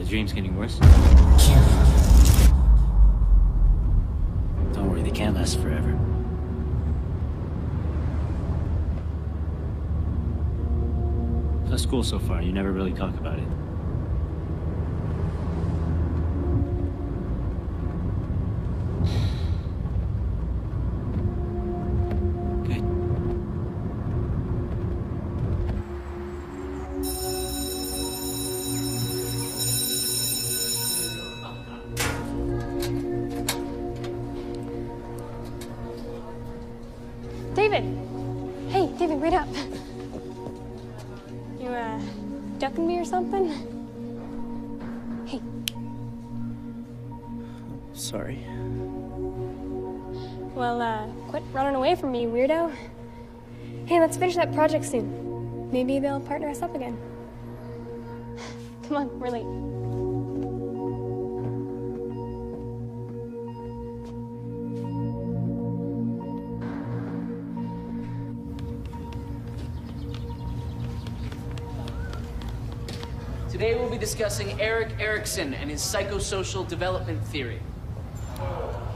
dream's getting worse? Don't worry, they can't last forever. How's school so far? You never really talk about it. David! Hey, David, wait up. You, ducking me or something? Hey. Sorry. Well, quit running away from me, weirdo. Hey, let's finish that project soon. Maybe they'll partner us up again. Come on, we're late. Today we'll be discussing Erik Erikson and his psychosocial development theory.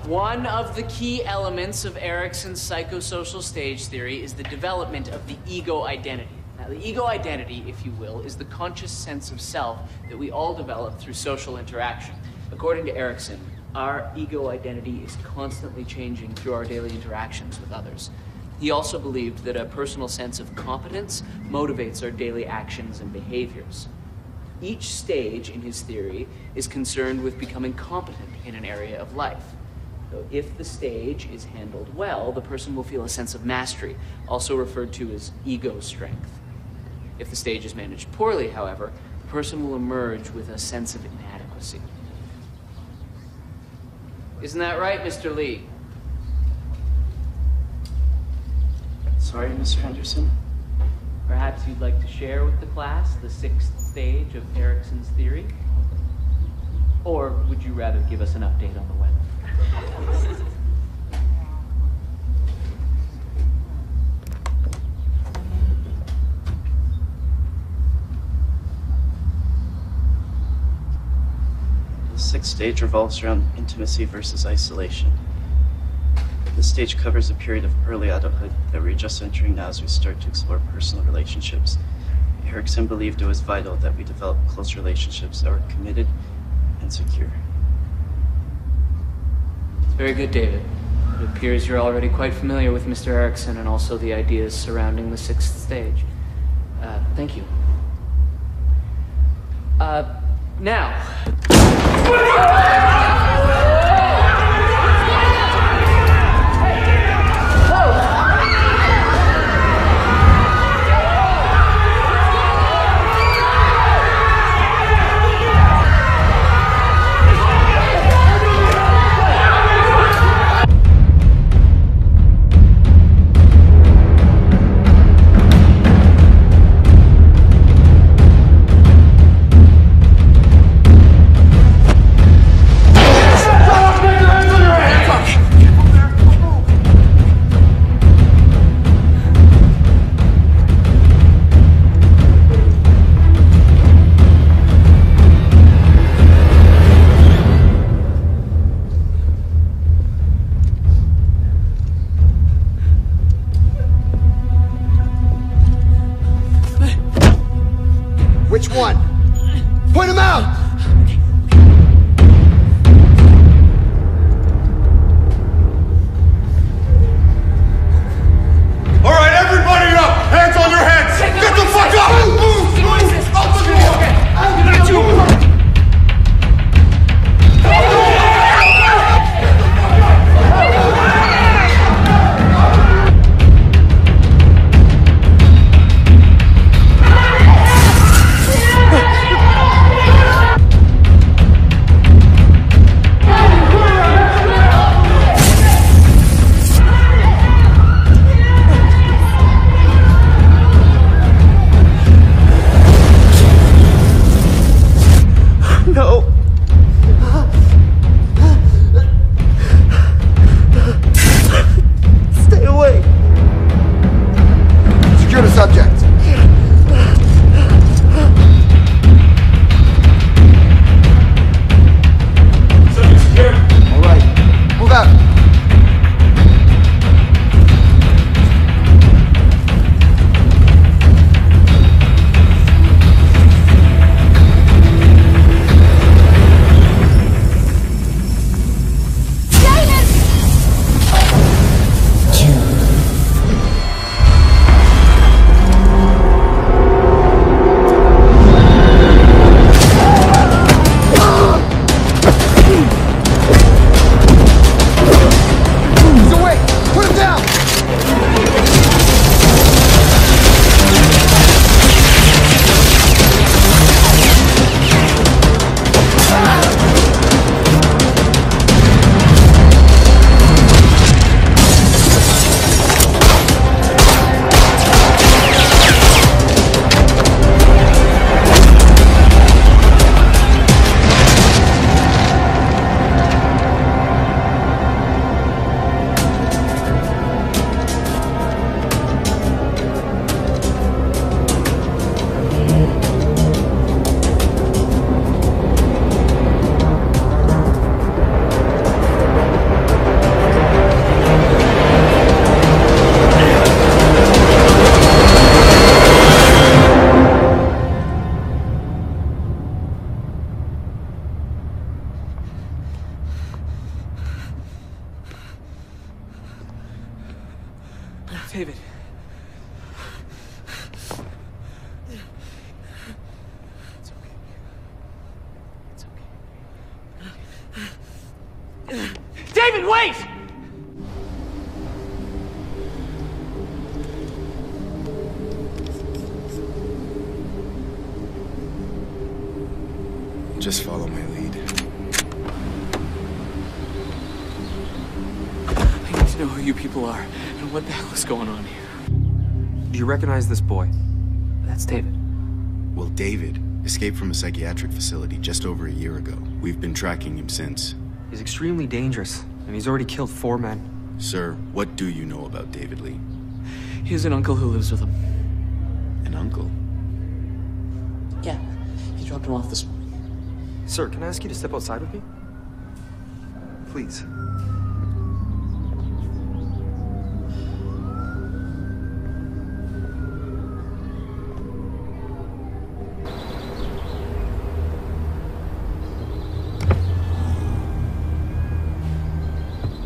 One of the key elements of Erikson's psychosocial stage theory is the development of the ego identity. Now, the ego identity, if you will, is the conscious sense of self that we all develop through social interaction. According to Erikson, our ego identity is constantly changing through our daily interactions with others. He also believed that a personal sense of competence motivates our daily actions and behaviors. Each stage in his theory is concerned with becoming competent in an area of life. So if the stage is handled well, the person will feel a sense of mastery, also referred to as ego strength. If the stage is managed poorly, however, the person will emerge with a sense of inadequacy. Isn't that right, Mr. Lee? Sorry, Mr. Henderson. Perhaps you'd like to share with the class the 6th stage of Erikson's theory? Or would you rather give us an update on the weather? The 6th stage revolves around intimacy versus isolation. This stage covers a period of early adulthood that we're just entering now as we start to explore personal relationships. Erikson believed it was vital that we develop close relationships that were committed and secure. Very good, David. It appears you're already quite familiar with Mr. Erikson and also the ideas surrounding the 6th stage. Thank you. Now. Which one? Point him out! All right, everybody up! Hands on your heads! Get the fuck up! Move! Out the door! David. It's okay. It's okay. David, wait! Just follow my lead. I need to know who you people are and what the hell is going on here. Do you recognize this boy? That's David. Well, David escaped from a psychiatric facility just over a year ago. We've been tracking him since. He's extremely dangerous, and he's already killed 4 men. Sir, what do you know about David Lee? He has an uncle who lives with him. An uncle? Yeah, he dropped him off this morning. Sir, can I ask you to step outside with me? Please.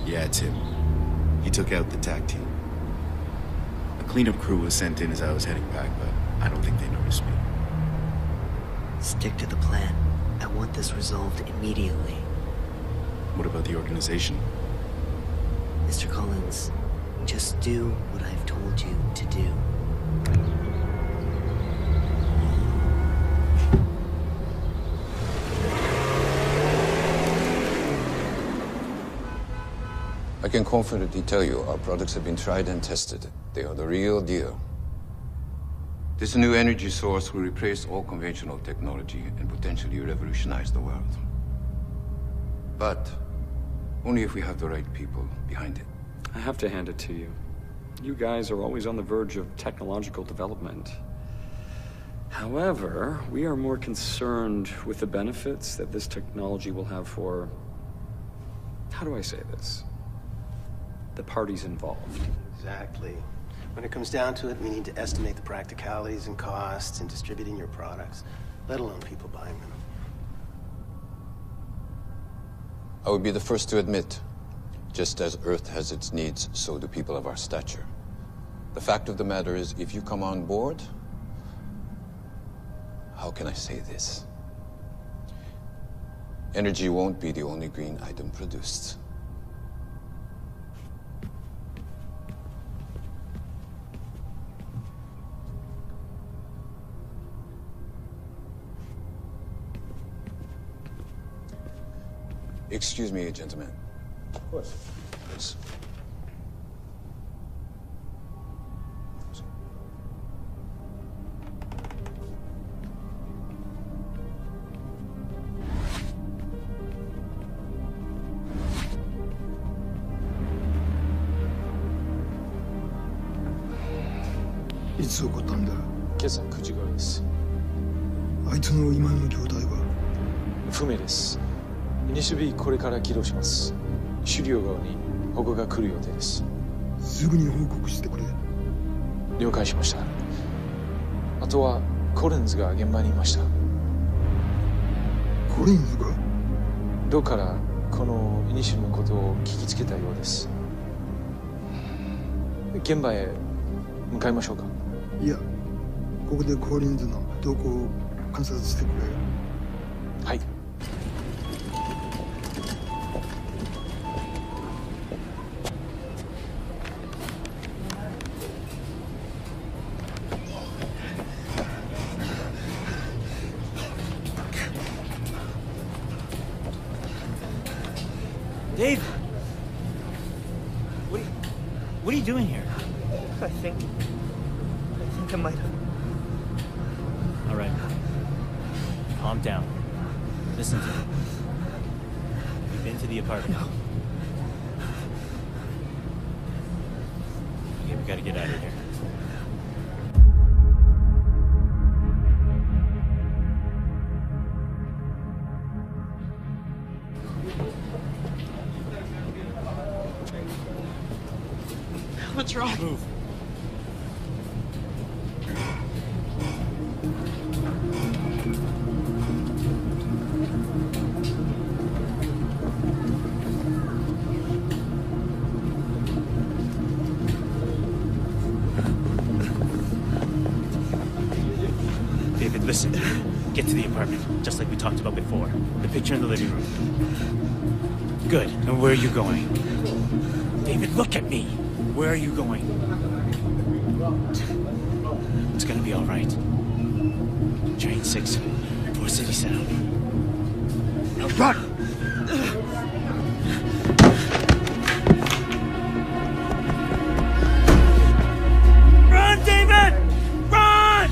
Yeah, it's him. He took out the TAC team. A cleanup crew was sent in as I was heading back, but I don't think they noticed me. Stick to the plan. I want this resolved immediately. What about the organization? Mr. Collins, just do what I've told you to do. I can confidently tell you our products have been tried and tested. They are the real deal. This new energy source will replace all conventional technology and potentially revolutionize the world. But only if we have the right people behind it. I have to hand it to you. You guys are always on the verge of technological development. However, we are more concerned with the benefits that this technology will have for... how do I say this? The parties involved. Exactly. When it comes down to it, we need to estimate the practicalities and costs in distributing your products, let alone people buying them. I would be the first to admit, just as Earth has its needs, so do people of our stature. The fact of the matter is, if you come on board, how can I say this? Energy won't be the only green item produced. Excuse me, gentlemen. Of course. Yes.いつ起こったんだ？今朝9時頃です。あいつの今の状態は？不明です。イニシビこれから起動します。狩猟側に報告が来る予定です。すぐに報告してくれ。了解しました。あとはコリンズが現場にいました。コリンズが？どうからこのイニシルのことを聞きつけたようです。現場へ向かいましょうか。いや、ここでコリンズの動向を観察してくれ。はい。Dave! What are you doing here? I think I might have. All right. Calm down. Listen to me. We've been to the apartment. No. Okay, we gotta get out of here. What's wrong? Move. get to the apartment, just like we talked about before. The picture in the living room. Good. And where are you going? David, look at me. Where are you going? It's gonna be all right. Train 6, 4 City Sound. Now run! Run, David! Run!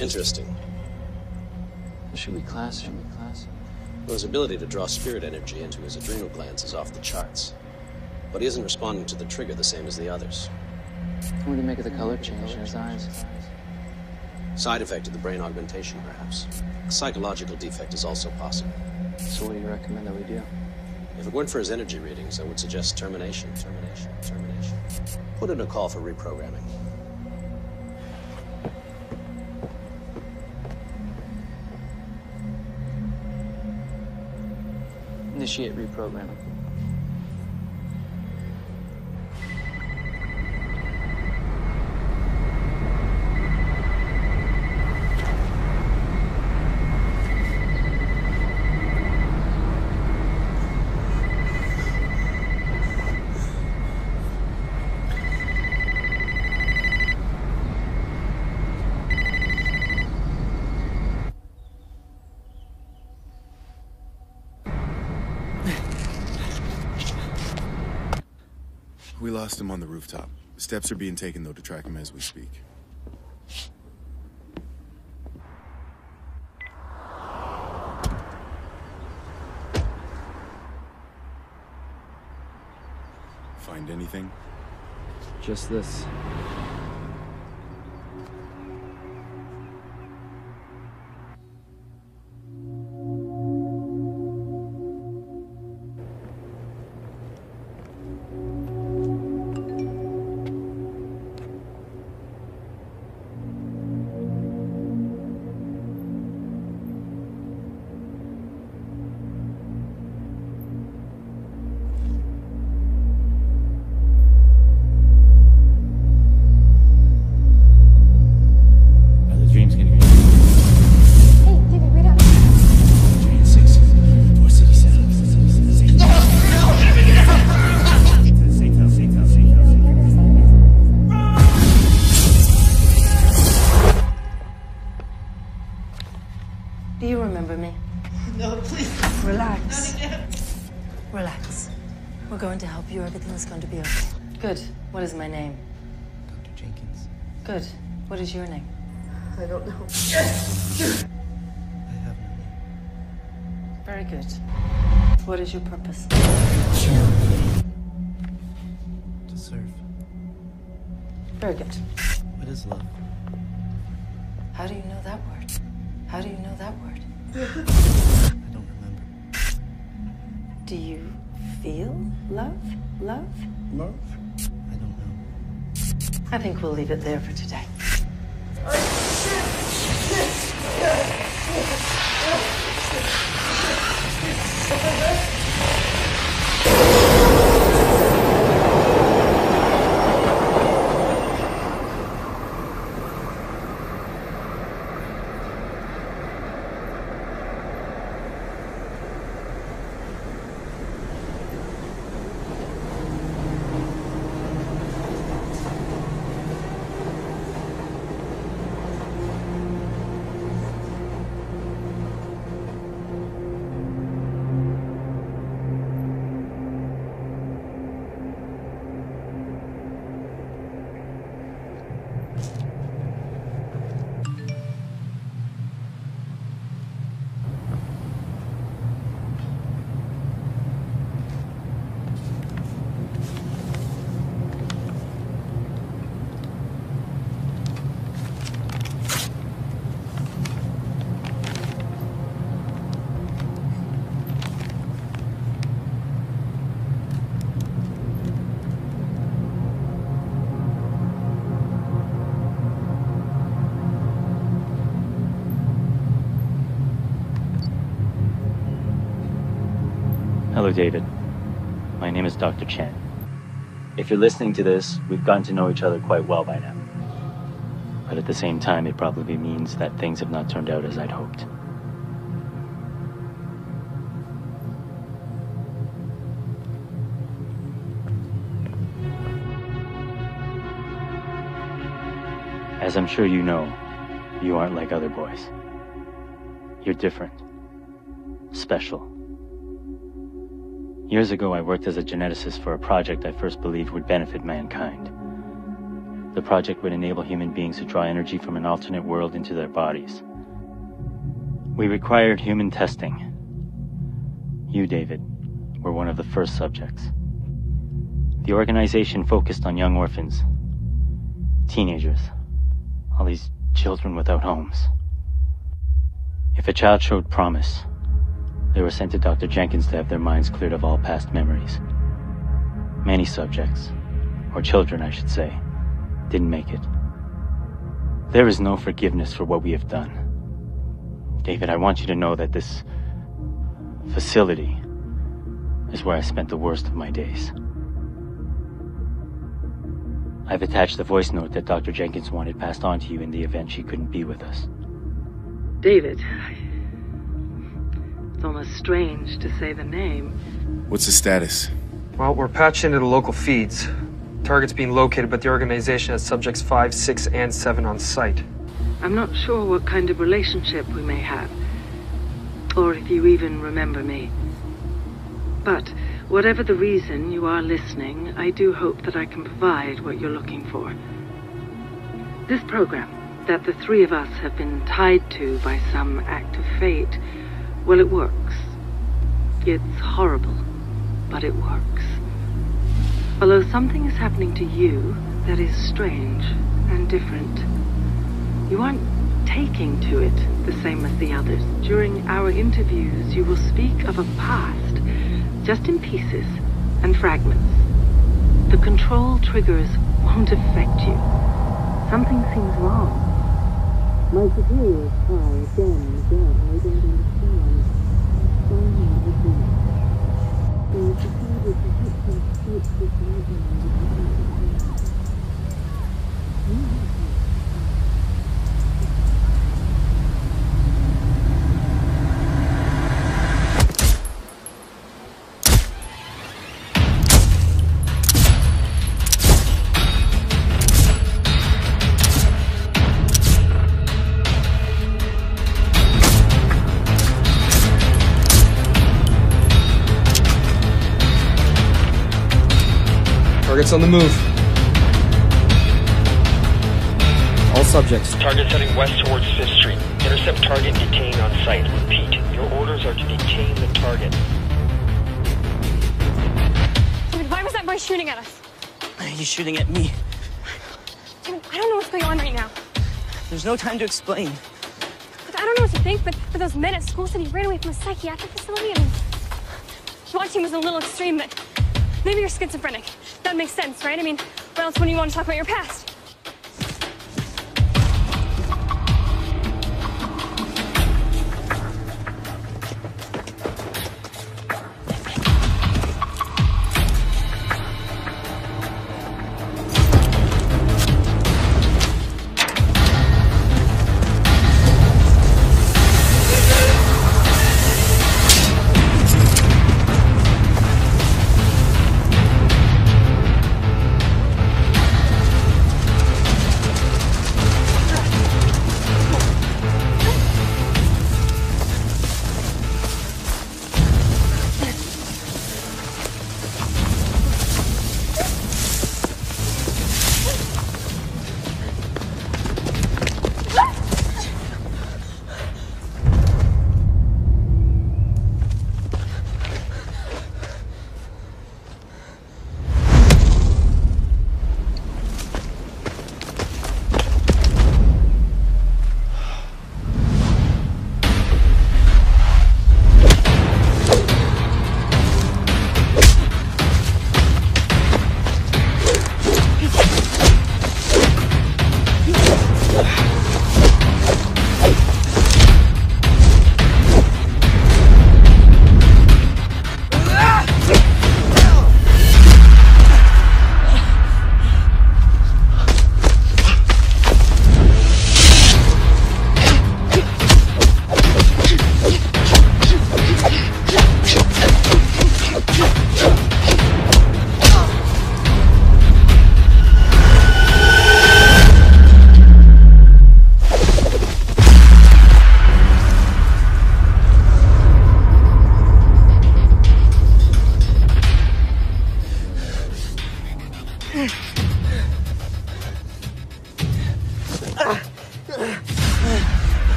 Interesting. Should we class? Well, his ability to draw spirit energy into his adrenal glands is off the charts. But he isn't responding to the trigger the same as the others. What do you make of the color change in his eyes? Side effect of the brain augmentation, perhaps. A psychological defect is also possible. So what do you recommend that we do? If it weren't for his energy readings, I would suggest termination. Put in a call for reprogramming. Initiate reprogramming. We lost him on the rooftop. Steps are being taken, though, to track him as we speak. Find anything? Just this. Do you remember me? No, please. Relax. Relax. We're going to help you. Everything's going to be okay. Good. What is my name? Dr. Jenkins. Good. What is your name? I don't know. I have no name. Very good. What is your purpose? To serve. Very good. What is love? How do you know that word? How do you know that word? I don't remember. Do you feel love? Love? Love? I don't know. I think we'll leave it there for today. David. My name is Dr. Chen. If you're listening to this, we've gotten to know each other quite well by now. But at the same time, it probably means that things have not turned out as I'd hoped. As I'm sure you know, you aren't like other boys. You're different. Special. Years ago, I worked as a geneticist for a project I first believed would benefit mankind. The project would enable human beings to draw energy from an alternate world into their bodies. We required human testing. You, David, were one of the first subjects. The organization focused on young orphans, teenagers, all these children without homes. If a child showed promise, they were sent to Dr. Jenkins to have their minds cleared of all past memories. Many subjects, or children I should say, didn't make it. There is no forgiveness for what we have done. David, I want you to know that this facility is where I spent the worst of my days. I've attached the voice note that Dr. Jenkins wanted passed on to you in the event she couldn't be with us. David, it's almost strange to say the name. What's the status? Well, we're patched into the local feeds. Target's being located, but the organization has subjects 5, 6, and 7 on site. I'm not sure what kind of relationship we may have, or if you even remember me. But whatever the reason you are listening, I do hope that I can provide what you're looking for. This program that the three of us have been tied to by some act of fate, well, it works. It's horrible, but it works. Although something is happening to you that is strange and different. You aren't taking to it the same as the others. During our interviews, you will speak of a past, just in pieces and fragments. The control triggers won't affect you. Something seems wrong. My superiors try again and again. I don't understand. Target's on the move. All subjects. Target heading west towards 5th Street. Intercept target detained on site. Repeat, your orders are to detain the target. David, why was that boy shooting at us? He's shooting at me. David, I don't know what's going on right now. There's no time to explain. Look, I don't know what to think, but those men at school said he ran away from a psychiatric facility. I mean, watching was a little extreme, but maybe you're schizophrenic. That makes sense, right? I mean, what else when you want to talk about your past?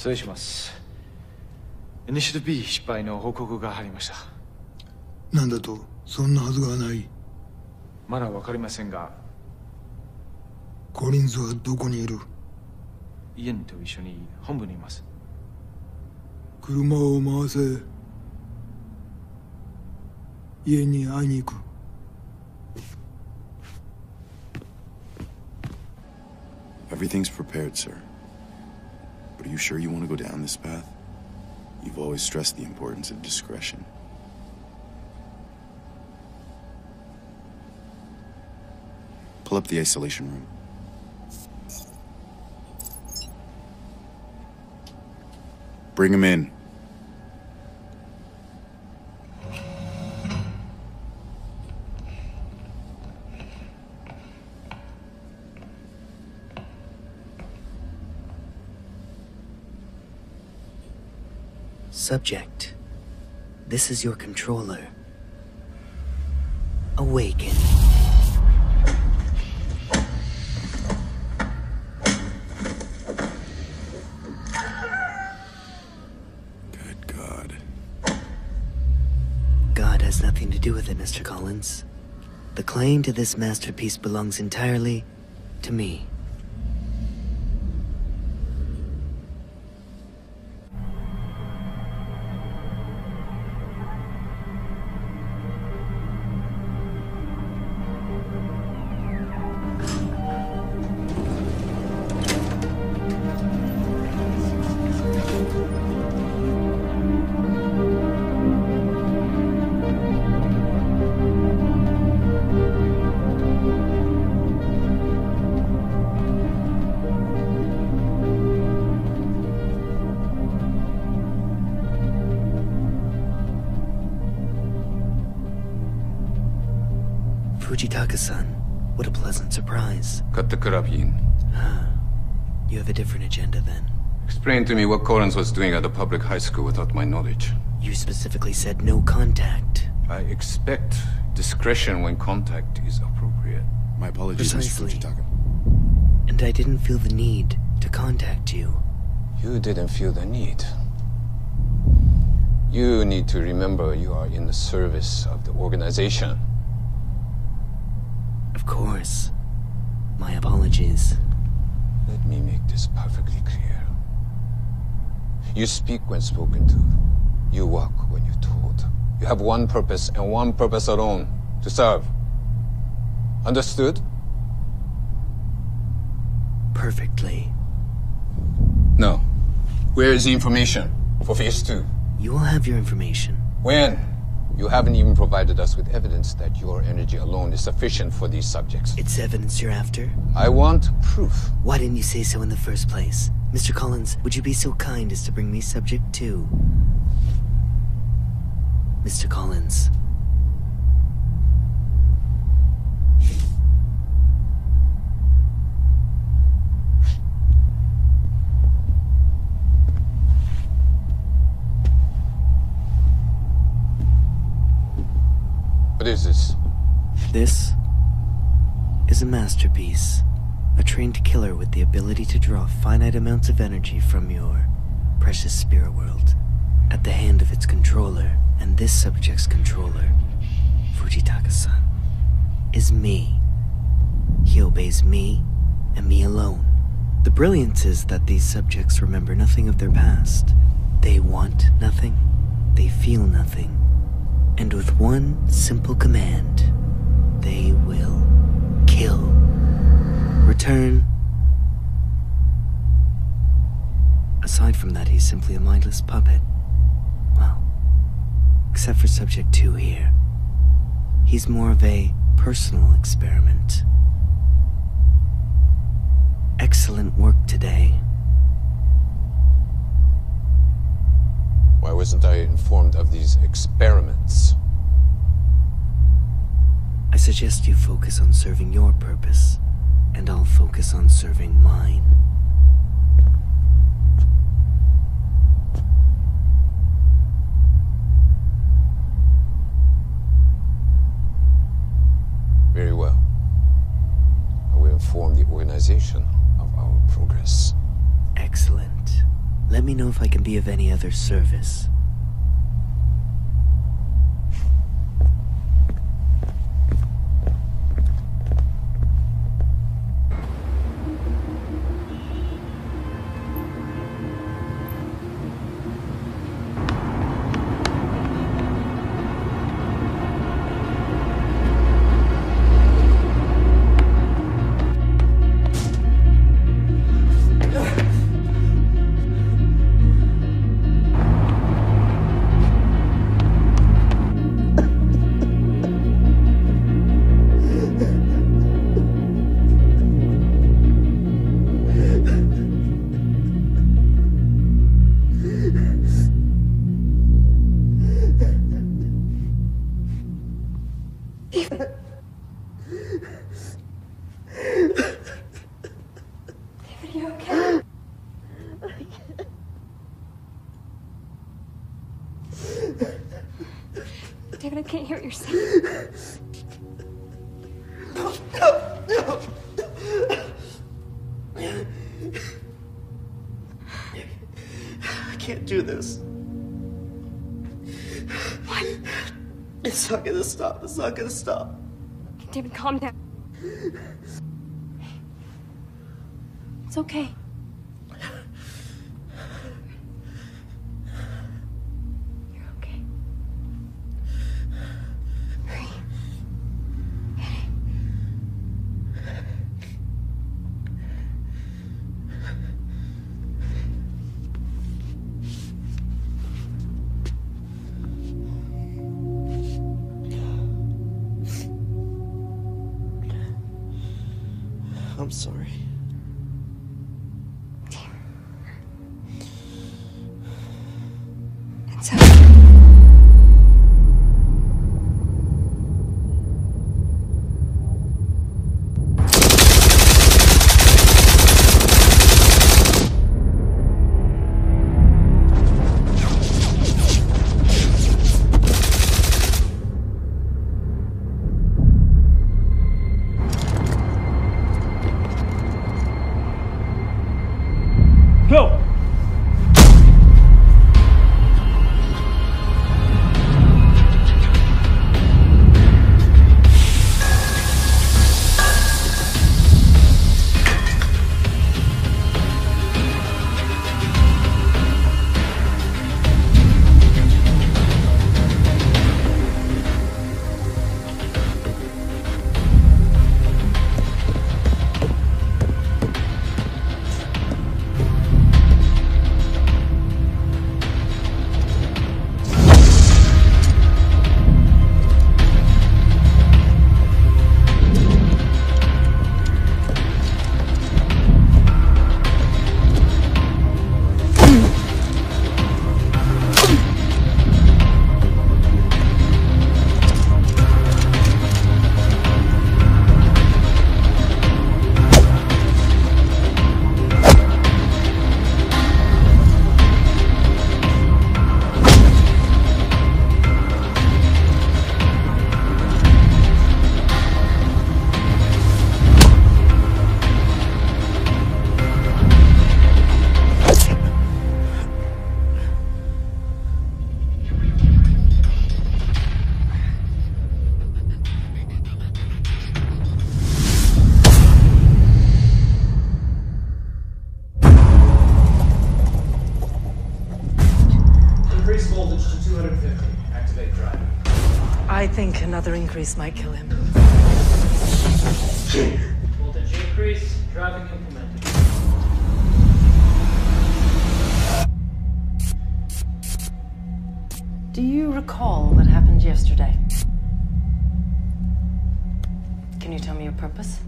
失礼します。イニシアティブ B 失敗の報告が入りました。なんだと？そんなはずがない。まだわかりませんが、コリンズはどこにいる？イエンと一緒に本部にいます。車を回せ。家に会いに行く。Everything's prepared, sir. But are you sure you want to go down this path? You've always stressed the importance of discretion. Pull up the isolation room. Bring him in. Subject, this is your controller. Awaken. Good God. God has nothing to do with it, Mr. Collins. The claim to this masterpiece belongs entirely to me. Fujitaka-san, what a pleasant surprise. Cut the carabine. You have a different agenda then. Explain to me what Collins was doing at a public high school without my knowledge. You specifically said no contact. I expect discretion when contact is appropriate. My apologies, Mr. Fujitaka. And I didn't feel the need to contact you. You didn't feel the need. You need to remember you are in the service of the organization. Of course. My apologies. Let me make this perfectly clear. You speak when spoken to. You walk when you're told. You have one purpose and one purpose alone: to serve. Understood? Perfectly. No. Where is the information for Phase 2? You will have your information. When? You haven't even provided us with evidence that your energy alone is sufficient for these subjects. It's evidence you're after? I want proof. Why didn't you say so in the first place? Mr. Collins, would you be so kind as to bring me subject 2? Mr. Collins. What is this? This is a masterpiece. A trained killer with the ability to draw finite amounts of energy from your precious spirit world at the hand of its controller. And this subject's controller, Fujitaka-san, is me. He obeys me and me alone. The brilliance is that these subjects remember nothing of their past. They want nothing. They feel nothing. And with one simple command, they will kill. Return. Aside from that, he's simply a mindless puppet. Well, except for Subject 2 here. He's more of a personal experiment. Excellent work today. Why wasn't I informed of these experiments? I suggest you focus on serving your purpose, and I'll focus on serving mine. Very well. I will inform the organization of our progress. Excellent. Let me know if I can be of any other service. David, I can't hear what you're saying. I can't do this. What? It's not gonna stop. It's not gonna stop. David, calm down. It's okay. You're okay. Hurry. I'm sorry. It's okay. Go! Increase voltage to 250. Activate drive. I think another increase might kill him. Voltage increase. Driving implemented. Do you recall what happened yesterday? Can you tell me your purpose?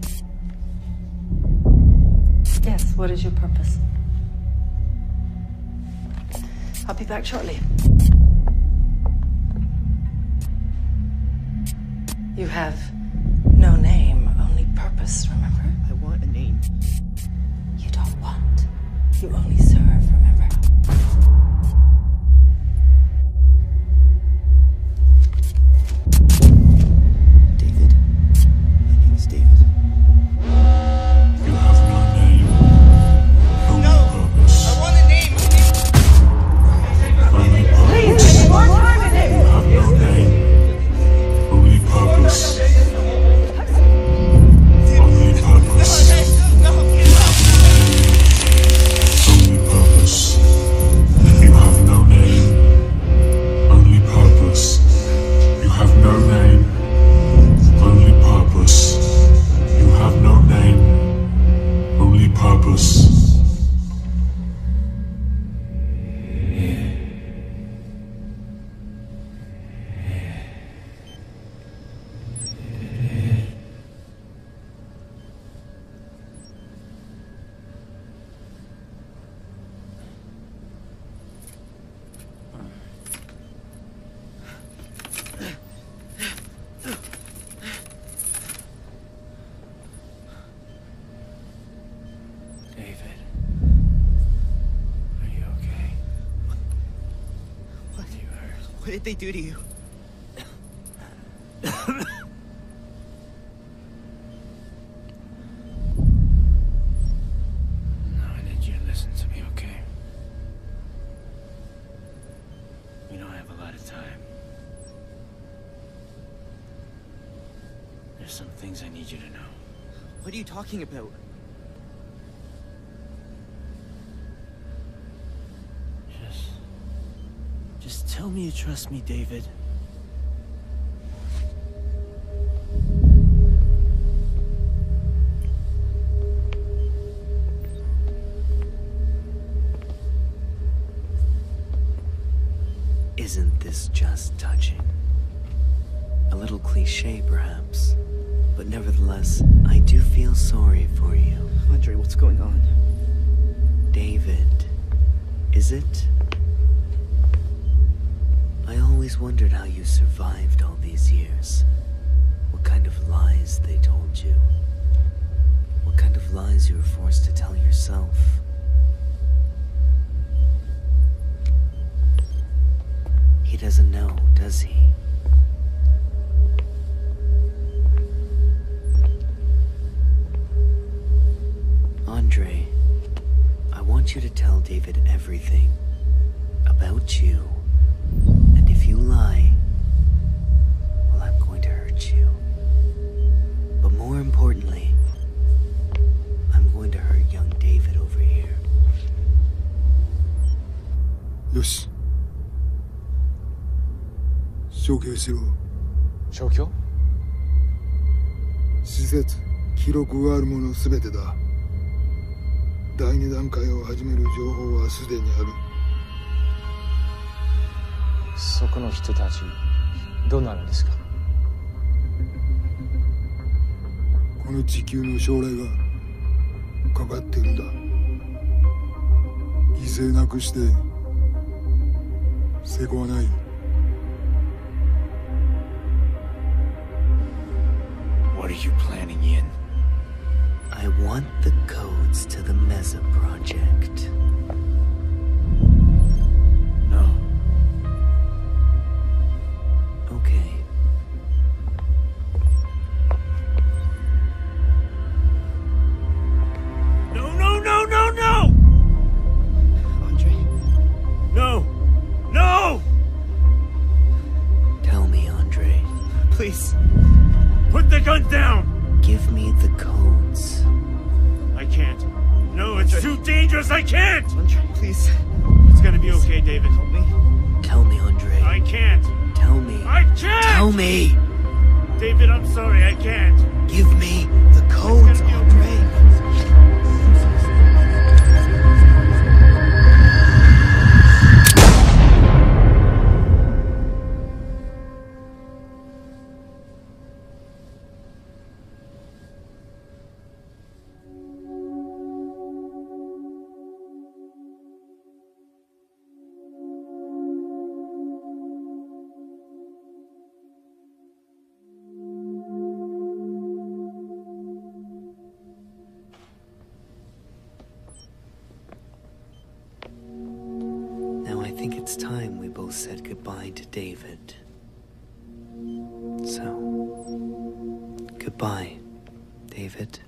Yes, what is your purpose? I'll be back shortly. You have no name, only purpose, remember? I want a name. You don't want. You only serve, remember? David. My name is David. You have no name. No purpose. I want a name. did they do to you? I need you to know. What are you talking about? Just tell me you trust me, David. Isn't this just touching? A little cliche, perhaps. But nevertheless, I do feel sorry for you. Andre, what's going on? David, is it? I always wondered how you survived all these years. What kind of lies they told you. What kind of lies you were forced to tell yourself. He doesn't know, does he? Andre, I want you to tell David everything about you. And if you lie, well, I'm going to hurt you. But more importantly, I'm going to hurt young David over here. よし。消去しろ。消去？施設、記録があるものすべてだ。第二段階を始める情報はすでにある。そこの人たちどうなるんですか？この地球の将来がかかっているんだ。犠牲なくして成功はない。What are you planning, Yin? I want the codes to the Mesa project. No. Okay. No, no, no, no, no! Andre? No! No! Tell me, Andre. Please. Put the gun down! Give me the codes. I can't. No, it's too dangerous. I can't! Andre, please. It's gonna be okay, David. Help me. Tell me, Andre. I can't. Tell me. I can't! Tell me! David, I'm sorry. I can't. Give me the codes, Andre. It's time we both said goodbye to David. So, goodbye, David.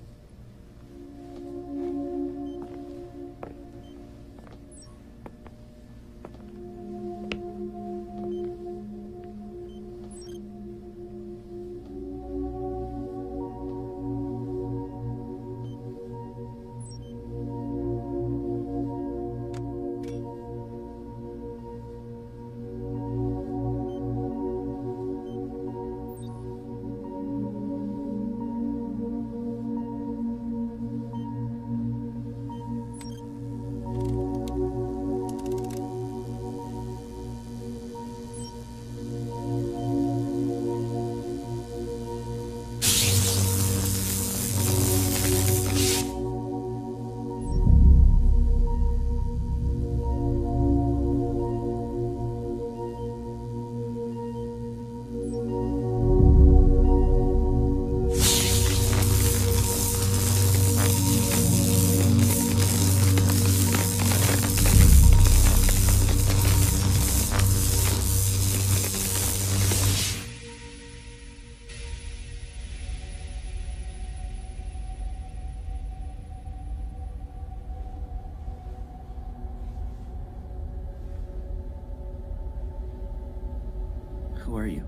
Who are you?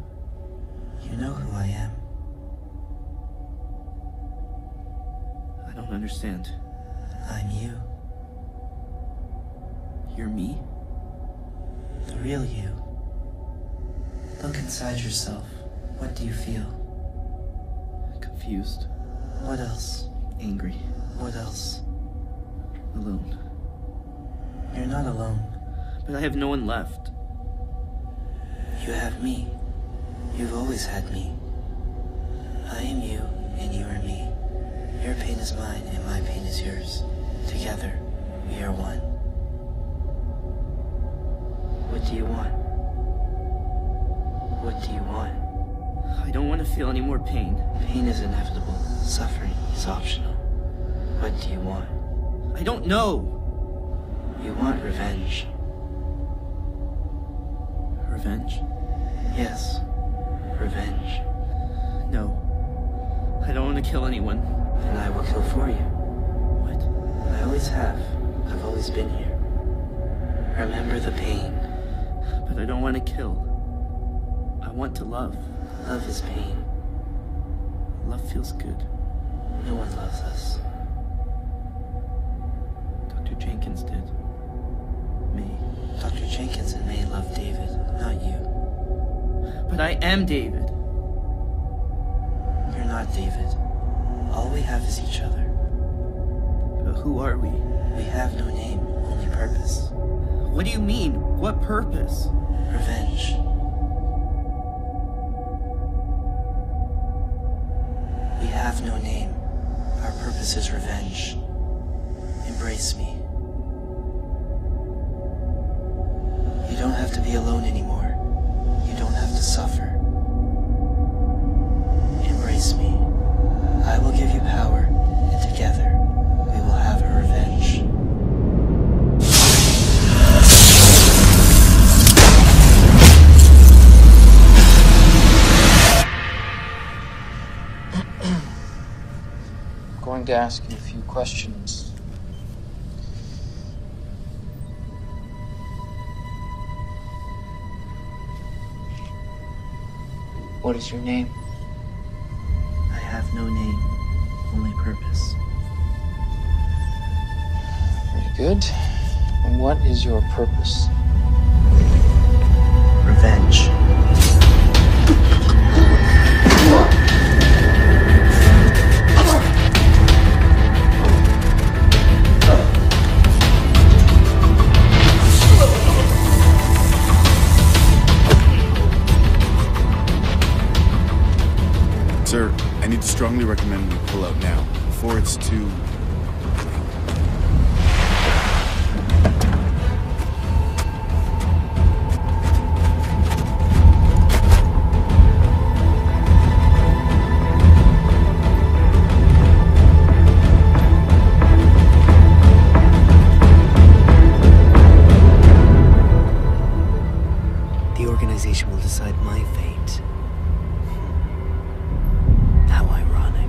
You know who I am. I don't understand. I'm you. You're me? The real you. Look inside yourself. What do you feel? Confused. What else? Angry. What else? Alone. You're not alone. But I have no one left. You have me. You've always had me. I am you, and you are me. Your pain is mine, and my pain is yours. Together, we are one. What do you want? What do you want? I don't want to feel any more pain. Pain is inevitable. Suffering is optional. What do you want? I don't know. You want revenge. Revenge? Yes. Revenge. No. I don't want to kill anyone. Then I will kill for you. What? I always have. I've always been here. Remember the pain. But I don't want to kill. I want to love. Love is pain. Love feels good. No one loves us. Dr. Jenkins did. May. Dr. Jenkins and May love David, not you. But I am David. You're not David. All we have is each other. But who are we? We have no name, only purpose. What do you mean? What purpose? Revenge. We have no name. Our purpose is revenge. Embrace me. You don't have to be alone anymore. You don't have to suffer. Embrace me. I will give you power, and together we will have a revenge. I'm going to ask you a few questions. What is your name? I have no name, only purpose. Very good. And what is your purpose? Revenge. Sir, I need to strongly recommend we pull out now, before it's too... The organization will decide my fate. How ironic.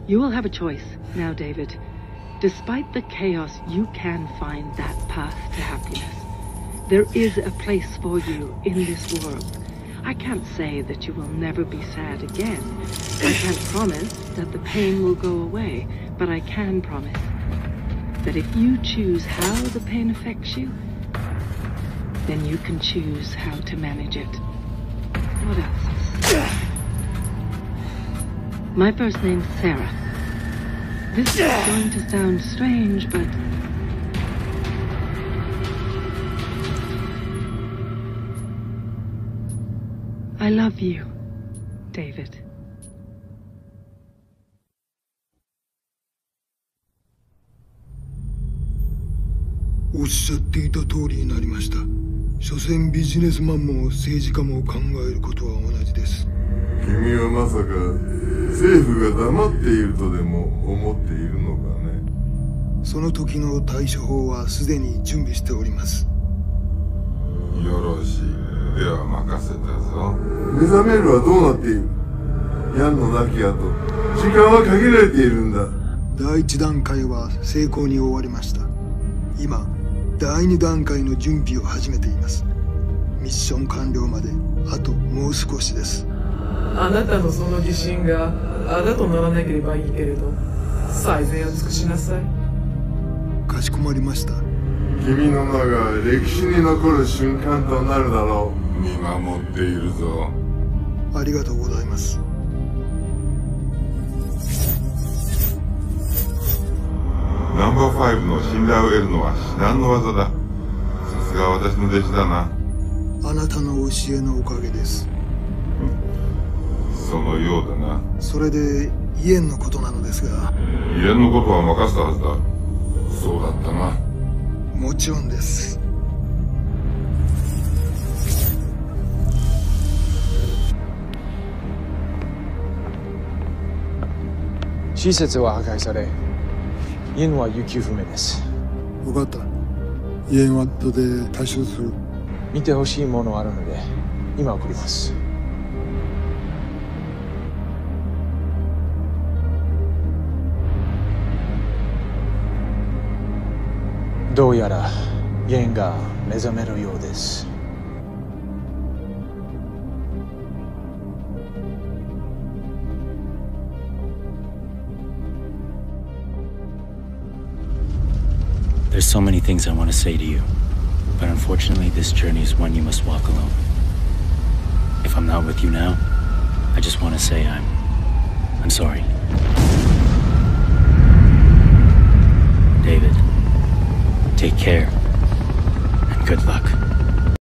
You will have a choice now, David. Despite the chaos, you can find that path to happiness. There is a place for you in this world. I can't say that you will never be sad again. I can't promise that the pain will go away, but I can promise that if you choose how the pain affects you, then you can choose how to manage it. What else? My first name's Sarah. This is going to sound strange, but I love you, David. おっしゃっていた通りになりました。所詮ビジネスマンも政治家も考えることは同じです。君はまさか政府が黙っているとでも思っているのかね。その時の対処法はすでに準備しております。よろしい。では任せたぞ。目覚めるはどうなっている？ヤンの亡き後、時間は限られているんだ。第一段階は成功に終わりました。今、第二段階の準備を始めています。ミッション完了まであともう少しです。あなたのその自信があだとならなければいいけれど、最善を尽くしなさい。かしこまりました。君の名が歴史に残る瞬間となるだろう。見守っているぞ。ありがとうございます。ナンバー5の信頼を得るのは至難の技だ。さすが私の弟子だな。あなたの教えのおかげです。そのようだな。それでイエンのことなのですが。イエンのことは任せたはずだ。そうだったな。もちろんです。施設は破壊され、イエンは行方不明です。分かった。イエンは後で対処する。見てほしいものあるので今送ります。どうやらイエンが目覚めるようです。There's so many things I want to say to you, but unfortunately this journey is one you must walk alone. If I'm not with you now, I just want to say I'm sorry. David, take care and good luck.